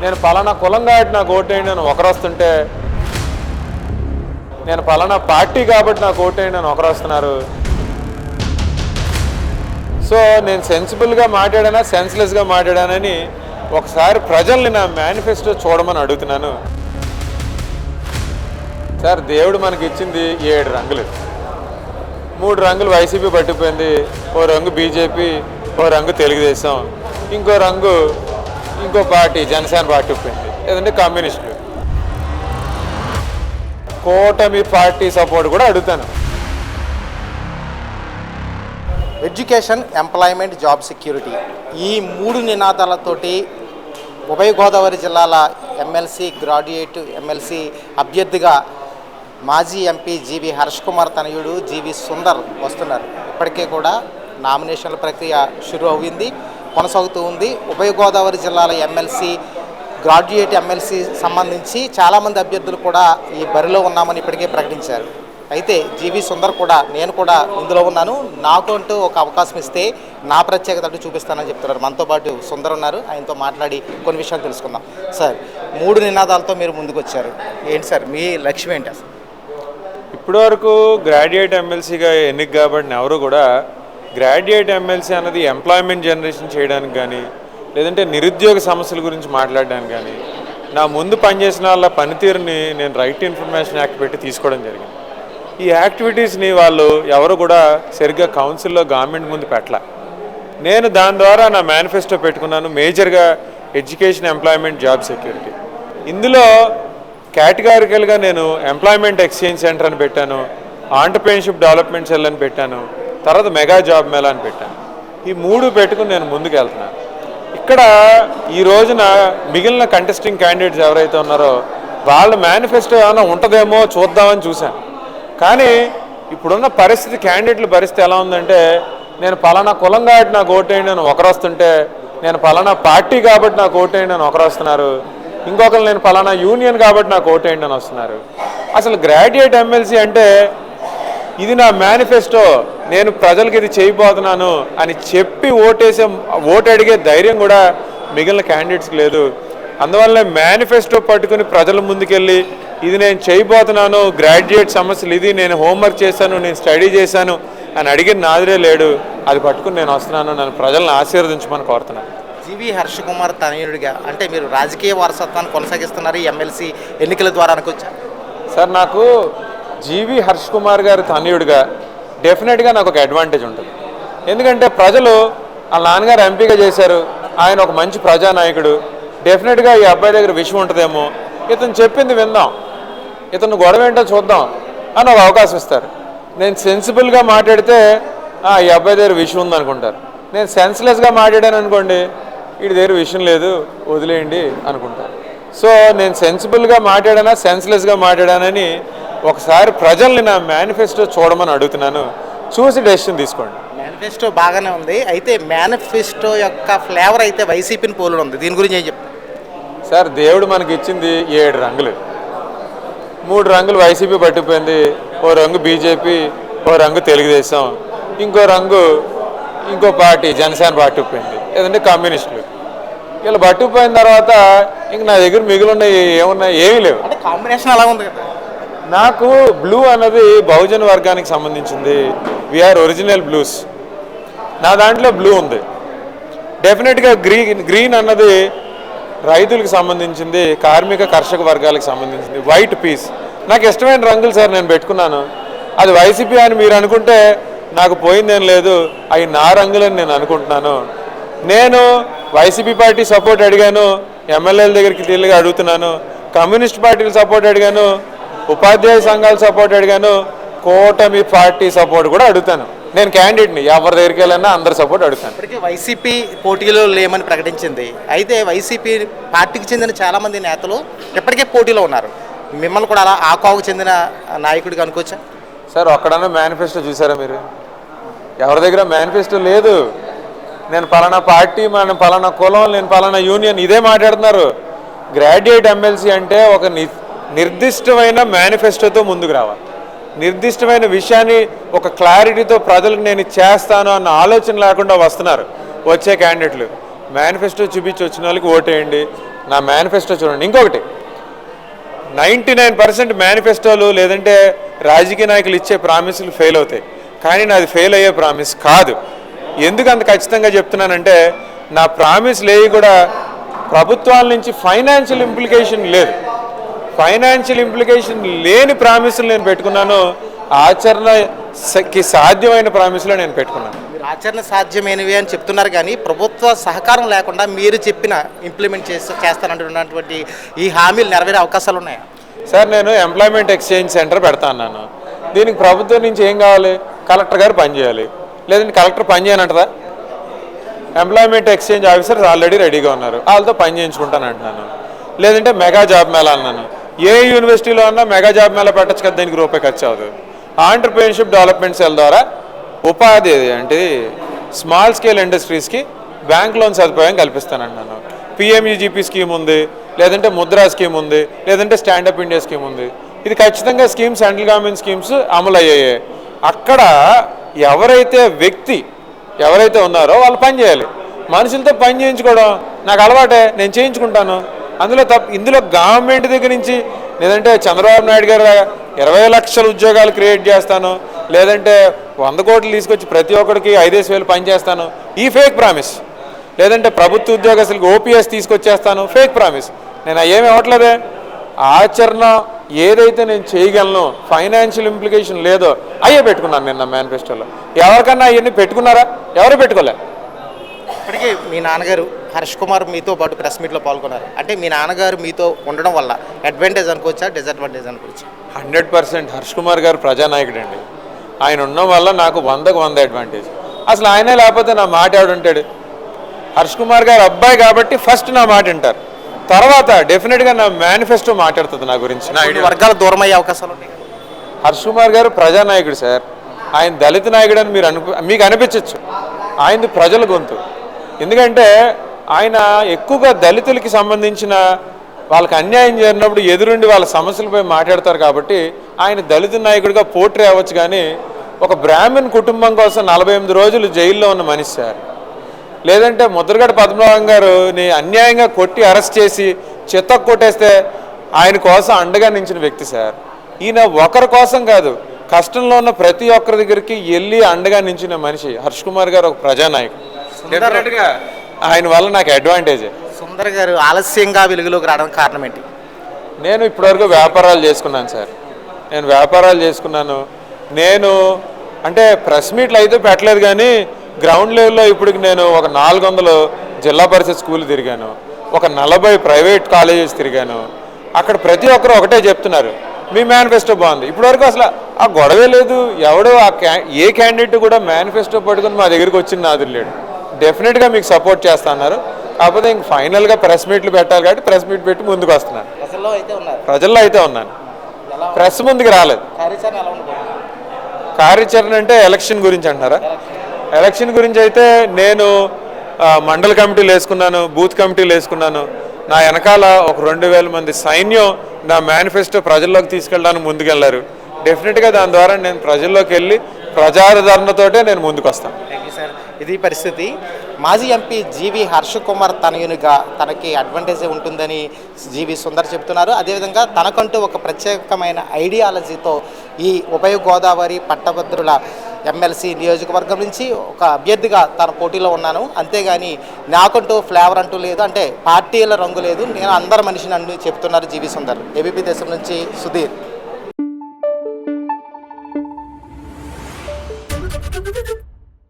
నేను పలానా కులం కాబట్టి నాకు ఓటేయండి అని ఒకరు వస్తుంటే, నేను పలానా పార్టీ కాబట్టి నాకు ఓటేయండి అని ఒకరు వస్తున్నారు. సో నేను సెన్సిబుల్గా మాట్లాడానా సెన్స్లెస్గా మాట్లాడానని ఒకసారి ప్రజల్ని నా మేనిఫెస్టో చూడమని అడుగుతున్నాను. సార్, దేవుడు మనకి ఇచ్చింది 7 రంగులు. 3 రంగులు వైసీపీ పట్టిపోయింది, ఓ రంగు బీజేపీ, ఓ రంగు తెలుగుదేశం, ఇంకో రంగు ఇంకో పార్టీ జనసేన పట్టిపోయింది, లేదంటే కమ్యూనిస్టులు. కూటమి పార్టీ సపోర్ట్ కూడా అడుగుతాను. ఎడ్యుకేషన్, ఎంప్లాయ్మెంట్, జాబ్ సెక్యూరిటీ ఈ 3 నినాదాలతోటి ఉభయ గోదావరి జిల్లాల ఎమ్మెల్సీ, గ్రాడ్యుయేట్ ఎమ్మెల్సీ అభ్యర్థిగా మాజీ ఎంపీ జీవి హర్ష్ కుమార్ తనయుడు జీవి సుందర్ వస్తున్నారు. ఇప్పటికే కూడా నామినేషన్ల ప్రక్రియ షురూ అయింది, కొనసాగుతూ ఉంది. ఉభయ గోదావరి జిల్లాల ఎమ్మెల్సీ, గ్రాడ్యుయేట్ ఎమ్మెల్సీ సంబంధించి చాలామంది అభ్యర్థులు కూడా ఈ బరిలో ఉన్నామని ఇప్పటికే ప్రకటించారు. అయితే జీవి సుందర్ కూడా, నేను కూడా ఇందులో ఉన్నాను, నాకు అంటూ ఒక అవకాశం ఇస్తే నా ప్రత్యేకత అంటూ చూపిస్తానని చెప్తున్నారు. మనతో పాటు సుందర్ ఉన్నారు, ఆయనతో మాట్లాడి కొన్ని విషయాలు తెలుసుకుందాం. సార్, 3 నినాదాలతో మీరు ముందుకు వచ్చారు. ఏంటి సార్ మీ లక్ష్యం ఏంటి అసలు? ఇప్పటి వరకు గ్రాడ్యుయేట్ ఎమ్మెల్సీగా ఎన్నిక కాబట్టి ఎవరు కూడా గ్రాడ్యుయేట్ ఎమ్మెల్సీ అన్నది ఎంప్లాయ్మెంట్ జనరేషన్ చేయడానికి కానీ, లేదంటే నిరుద్యోగ సమస్యల గురించి మాట్లాడడానికి కానీ, నా ముందు పనిచేసిన వాళ్ళ పనితీరుని నేను రైట్ టు ఇన్ఫర్మేషన్ యాక్ట్ పెట్టి తీసుకోవడం జరిగింది. ఈ యాక్టివిటీస్ని వాళ్ళు ఎవరు కూడా సరిగ్గా కౌన్సిల్లో గవర్నమెంట్ ముందు పెట్టలే. నేను దాని ద్వారా నా మేనిఫెస్టో పెట్టుకున్నాను, మేజర్గా ఎడ్యుకేషన్, ఎంప్లాయ్మెంట్, జాబ్ సెక్యూరిటీ. ఇందులో కేటగారికల్గా నేను ఎంప్లాయ్మెంట్ ఎక్స్చేంజ్ సెంటర్ అని పెట్టాను, ఆంటర్‌ప్రెన్యూర్‌షిప్ డెవలప్మెంట్ సెల్ అని పెట్టాను, తర్వాత మెగా జాబ్ మేళా అని పెట్టాను. ఈ 3 పెట్టుకుని నేను ముందుకు వెళ్తున్నాను. ఇక్కడ ఈ రోజున మిగిలిన కంటెస్టింగ్ క్యాండిడేట్స్ ఎవరైతే ఉన్నారో వాళ్ళ మేనిఫెస్టో ఏమైనా ఉంటుందేమో చూద్దామని చూశాను. కానీ ఇప్పుడున్న పరిస్థితి, క్యాండిడేట్ల పరిస్థితి ఎలా ఉందంటే, నేను పలానా కులం కాబట్టి నాకు ఓటేయండి అని ఒకరు వస్తుంటే, నేను పలానా పార్టీ కాబట్టి నాకు ఓటేయండి అని ఒకరు వస్తున్నారు, ఇంకొకరు నేను పలానా యూనియన్ కాబట్టి నాకు ఓటేయండి అని వస్తున్నారు. అసలు గ్రాడ్యుయేట్ ఎమ్మెల్సీ అంటే ఇది నా మేనిఫెస్టో, నేను ప్రజలకు ఇది చేయబోతున్నాను అని చెప్పి ఓటు అడిగే ధైర్యం కూడా మిగిలిన క్యాండిడేట్స్కి లేదు. అందువల్ల మేనిఫెస్టో పట్టుకుని ప్రజల ముందుకెళ్ళి ఇది నేను చేయబోతున్నాను, గ్రాడ్యుయేట్ సమస్యలు ఇది, నేను హోంవర్క్ చేశాను, నేను స్టడీ చేశాను అని అడిగిన నాదిరే లేడు. అది పట్టుకుని నేను వస్తున్నాను, నన్ను ప్రజలను ఆశీర్వదించమని కోరుతున్నాను. జీవి హర్ష్ కుమార్ తనయుడిగా అంటే మీరు రాజకీయ వారసత్వాన్ని కొనసాగిస్తున్నారు ఈ ఎమ్మెల్సీ ఎన్నికల ద్వారా అనుకోవచ్చా? సార్, నాకు జీవి హర్ష్ కుమార్ గారి తనయుడిగా డెఫినెట్గా నాకు ఒక అడ్వాంటేజ్ ఉంటుంది. ఎందుకంటే ప్రజలు వాళ్ళ నాన్నగారు ఎంపీగా చేశారు, ఆయన ఒక మంచి ప్రజానాయకుడు, డెఫినెట్గా ఈ అబ్బాయి దగ్గర విషయం ఉంటుందేమో, ఇతను చెప్పింది విందాం, ఇతను గొడవ ఏంటో చూద్దాం అని ఒక అవకాశం ఇస్తారు. నేను సెన్సిబుల్గా మాట్లాడితే ఈ అబ్బాయి దగ్గర విషయం ఉందనుకుంటారు. నేను సెన్స్లెస్గా మాట్లాడాను అనుకోండి, వీడి దగ్గర విషయం లేదు వదిలేయండి అనుకుంటారు. సో నేను సెన్సిబుల్గా మాట్లాడానా సెన్స్లెస్గా మాట్లాడానని ఒకసారి ప్రజల్ని నా మేనిఫెస్టో చూడమని అడుగుతున్నాను, చూసి డెసిషన్ తీసుకోండి. మేనిఫెస్టో బాగానే ఉంది, అయితే మేనిఫెస్టో యొక్క ఫ్లేవర్ అయితే వైసీపీని పోలి ఉంది, దీని గురించి ఏం చెప్తారు? సార్, దేవుడు మనకి ఇచ్చింది 7 రంగులు. 3 రంగులు వైసీపీ పట్టిపోయింది, ఓ రంగు బీజేపీ, ఓ రంగు తెలుగుదేశం, ఇంకో రంగు ఇంకో పార్టీ జనసేన పట్టిపోయింది, లేదంటే కమ్యూనిస్టులు. ఇలా పట్టుకుపోయిన తర్వాత ఇంక నా దగ్గర మిగిలిన్నాయి ఏమున్నాయి? ఏమీ లేవు. అంటే కాంబినేషన్ అలా ఉంది కదా. నాకు బ్లూ అన్నది బహుజన వర్గానికి సంబంధించింది, వీఆర్ ఒరిజినల్ బ్లూస్. నా దాంట్లో బ్లూ ఉంది. డెఫినెట్గా గ్రీన్ అన్నది రైతులకు సంబంధించింది, కార్మిక కర్షక వర్గాలకు సంబంధించింది. వైట్ పీస్ నాకు ఇష్టమైన రంగులు సార్, నేను పెట్టుకున్నాను. అది వైసీపీ అని మీరు అనుకుంటే నాకు పోయిందేం లేదు, అవి నా రంగులని నేను అనుకుంటున్నాను. నేను వైసీపీ పార్టీ సపోర్ట్ అడిగాను, ఎమ్మెల్యేల దగ్గరికి తిరిగి అడుగుతున్నాను, కమ్యూనిస్ట్ పార్టీల సపోర్ట్ అడిగాను, ఉపాధ్యాయ సంఘాల సపోర్ట్ అడిగాను, కూటమి పార్టీ సపోర్ట్ కూడా అడుగుతాను. నేను క్యాండిడేట్ని, ఎవరి దగ్గరికి వెళ్ళినా అందరి సపోర్ట్ అడుగుతాను. ఇప్పటికీ వైసీపీ పోటీలో లేమని ప్రకటించింది. అయితే వైసీపీ పార్టీకి చెందిన చాలామంది నేతలు ఇప్పటికే పోటీలో ఉన్నారు. మిమ్మల్ని కూడా అలా ఆ కోవకు చెందిన నాయకుడిగా అనుకోవచ్చా? సార్, ఒక్కడన్నా మేనిఫెస్టో చూసారా మీరు? ఎవరి దగ్గర మేనిఫెస్టో లేదు. నేను పలానా పార్టీ, మన పలానా కులం, నేను పలానా యూనియన్, ఇదే మాట్లాడుతున్నారు. గ్రాడ్యుయేట్ ఎమ్మెల్సీ అంటే ఒక నిర్దిష్టమైన మేనిఫెస్టోతో ముందుకు రావాలి. నిర్దిష్టమైన విషయాన్ని ఒక క్లారిటీతో ప్రజలకు నేను చేస్తాను అన్న ఆలోచన లేకుండా వస్తున్నారు వచ్చే క్యాండిడేట్లు. మేనిఫెస్టో చూపించి వచ్చిన వాళ్ళకి ఓటేయండి, నా మేనిఫెస్టో చూడండి. ఇంకొకటి 99% మేనిఫెస్టోలు లేదంటే రాజకీయ నాయకులు ఇచ్చే ప్రామిసులు ఫెయిల్ అవుతాయి, కానీ నాది ఫెయిల్ అయ్యే ప్రామిస్ కాదు. ఎందుకు అంత ఖచ్చితంగా చెప్తున్నానంటే నా ప్రామిస్లు ఏవి కూడా ప్రభుత్వాల నుంచి ఫైనాన్షియల్ ఇంప్లికేషన్ లేదు. ఫైనాన్షియల్ ఇంప్లికేషన్ లేని ప్రామిసులు నేను పెట్టుకున్నాను, ఆచరణకి సాధ్యమైన ప్రామిసులు నేను పెట్టుకున్నాను. మీరు ఆచరణ సాధ్యమైనవి అని చెప్తున్నారు, కానీ ప్రభుత్వ సహకారం లేకుండా మీరు చెప్పిన ఇంప్లిమెంట్ చేస్తానంటున్నటువంటి ఈ హామీలు నెరవేరే అవకాశాలు ఉన్నాయా? సార్, నేను ఎంప్లాయ్మెంట్ ఎక్స్చేంజ్ సెంటర్ పెడతా అన్నాను. దీనికి ప్రభుత్వం నుంచి ఏం కావాలి? కలెక్టర్ గారు పనిచేయాలి, లేదంటే కలెక్టర్ పని చేయనంటారా? ఎంప్లాయ్మెంట్ ఎక్స్చేంజ్ ఆఫీసర్స్ ఆల్రెడీ రెడీగా ఉన్నారు, వాళ్ళతో పని చేయించుకుంటాను అంటున్నాను. లేదంటే మెగా జాబ్ మేళా అన్నాను. ఏ యూనివర్సిటీలో అన్నా మెగా జాబ్ మేళా పెట్టచ్చు కదా, దీనికి రూపాయి ఖర్చు అవ్వదు. ఆంటర్ప్రెన్యూర్షిప్ డెవలప్మెంట్ సెల్ ద్వారా ఉపాధి అంటే స్మాల్ స్కేల్ ఇండస్ట్రీస్కి బ్యాంక్ లోన్ సదుపాయం కల్పిస్తానంటున్నాను. పిఎంఈజీపీ స్కీమ్ ఉంది, లేదంటే ముద్రా స్కీమ్ ఉంది, లేదంటే స్టాండప్ ఇండియా స్కీమ్ ఉంది. ఇది ఖచ్చితంగా స్కీమ్స్ సెంట్రల్ గవర్నమెంట్ స్కీమ్స్ అమలు అయ్యాయి. అక్కడ ఎవరైతే ఉన్నారో వాళ్ళు పని చేయాలి. మనుషులతో పని చేయించుకోవడం నాకు అలవాటే, నేను చేయించుకుంటాను. ఇందులో గవర్నమెంట్ దగ్గర నుంచి లేదంటే చంద్రబాబు నాయుడు గారు 20 లక్షల ఉద్యోగాలు క్రియేట్ చేస్తాను, లేదంటే 100 కోట్లు తీసుకొచ్చి ప్రతి ఒక్కరికి 5,000 పని చేస్తాను, ఈ ఫేక్ ప్రామిస్. లేదంటే ప్రభుత్వ ఉద్యోగస్తులకు ఓపీఎస్ తీసుకొచ్చేస్తాను, ఫేక్ ప్రామిస్. నేను ఏమి ఇవ్వట్లేదే. ఆచరణ ఏదైతే నేను చేయగలను, ఫైనాన్షియల్ ఇంప్లికేషన్ లేదో అయ్యే పెట్టుకున్నాను నేను నా మేనిఫెస్టోలో. ఎవరికన్నా అవన్నీ పెట్టుకున్నారా? ఎవరు పెట్టుకోలే. ఇప్పటికీ మీ నాన్నగారు హర్ష్ కుమార్ మీతో పాటు ప్రెస్ మీట్లో పాల్గొన్నారు. అంటే మీ నాన్నగారు మీతో ఉండడం వల్ల అడ్వాంటేజ్ అనుకోవచ్చా, డిసడ్వాంటేజ్ అనుకోవచ్చా? 100% హర్ష్ కుమార్ గారు ప్రజానాయకుడు అండి. ఆయన ఉండడం వల్ల నాకు 100కు 100 అడ్వాంటేజ్. అసలు ఆయనే లేకపోతే నా మాట ఎవడుంటాడు? హర్ష్ కుమార్ గారు అబ్బాయి కాబట్టి ఫస్ట్ నా మాట వింటారు, తర్వాత డెఫినెట్గా నా మేనిఫెస్టో మాట్లాడుతుంది నా గురించి. నా వర్గాలు దూరం అయ్యే అవకాశాలు ఉన్నాయి. హర్ష్ కుమార్ గారు ప్రజానాయకుడు సార్. ఆయన దళిత నాయకుడు అని మీకు అనిపించవచ్చు. ఆయనది ప్రజల గొంతు. ఎందుకంటే ఆయన ఎక్కువగా దళితులకి సంబంధించిన వాళ్ళకి అన్యాయం జరిగినప్పుడు ఎదురుండి వాళ్ళ సమస్యలపై మాట్లాడతారు కాబట్టి ఆయన దళిత నాయకుడిగా పోట్రీ అవ్వచ్చు. కానీ ఒక బ్రాహ్మణ్ కుటుంబం కోసం 48 రోజులు జైల్లో ఉన్న మనిషి సార్. లేదంటే ముద్రగడ పద్మనాభం గారుని అన్యాయంగా కొట్టి అరెస్ట్ చేసి చెత్తకు కొట్టేస్తే ఆయన కోసం అండగా నిలిచిన వ్యక్తి సార్. ఈయన ఒకరి కోసం కాదు, కష్టంలో ఉన్న ప్రతి ఒక్కరి దగ్గరికి వెళ్ళి అండగా నిలిచిన మనిషి హర్ష్ కుమార్ గారు. ఒక ప్రజానాయకుడు. డెఫినెట్గా ఆయన వల్ల నాకు అడ్వాంటేజే. సుందర్ గారు ఆలస్యంగా వెలుగులోకి రావడానికి కారణం ఏంటి? నేను ఇప్పటివరకు వ్యాపారాలు చేసుకున్నాను సార్. నేను అంటే ప్రెస్ మీట్లు అయితే పెట్టలేదు, కానీ గ్రౌండ్ లెవెల్లో ఇప్పటికి నేను ఒక 400 జిల్లా పరిషత్ స్కూల్ తిరిగాను, ఒక 40 ప్రైవేట్ కాలేజెస్ తిరిగాను. అక్కడ ప్రతి ఒక్కరు ఒకటే చెప్తున్నారు, మీ మేనిఫెస్టో బాగుంది. ఇప్పటివరకు అసలు ఆ గొడవే లేదు. ఎవడో ఏ క్యాండిడేట్ కూడా మేనిఫెస్టో పట్టుకుని మా దగ్గరికి వచ్చిన నాదులు లేడు. డెఫినెట్గా మీకు సపోర్ట్ చేస్తా అన్నారు. కాకపోతే ఇంక ఫైనల్గా ప్రెస్ మీట్లు పెట్టాలి కాబట్టి ప్రెస్ మీట్ పెట్టి ముందుకు వస్తున్నాను. ప్రజల్లో అయితే ఉన్నాను, ప్రెస్ ముందుకు రాలేదు. కార్యాచరణ అంటే ఎలక్షన్ గురించి అంటారా? ఎలక్షన్ గురించి అయితే నేను మండల కమిటీలు వేసుకున్నాను, బూత్ కమిటీలు వేసుకున్నాను. నా వెనకాల ఒక 2,000 మంది సైన్యం నా మేనిఫెస్టో ప్రజల్లోకి తీసుకెళ్ళడానికి ముందుకెళ్లారు. డెఫినెట్గా దాని ద్వారా నేను ప్రజల్లోకి వెళ్ళి ప్రజాదరణతోటే నేను ముందుకు వస్తాను. ఇది పరిస్థితి. మాజీ ఎంపీ జీవి హర్ష్ కుమార్ తనయునిగా తనకి అడ్వాంటేజ్ ఉంటుందని జీవి సుందర్ చెప్తున్నారు. అదేవిధంగా తనకంటూ ఒక ప్రత్యేకమైన ఐడియాలజీతో ఈ ఉభయ గోదావరి పట్టభద్రుల ఎమ్మెల్సీ నియోజకవర్గం నుంచి ఒక అభ్యర్థిగా తన పోటీలో ఉన్నాను. అంతేగాని నాకంటూ ఫ్లేవర్ అంటూ లేదు, అంటే పార్టీల రంగు లేదు, నేను అందరి మనిషిని అని చెప్తున్నారు జీవి సుందర్. ఏబీపీ దేశం నుంచి సుధీర్.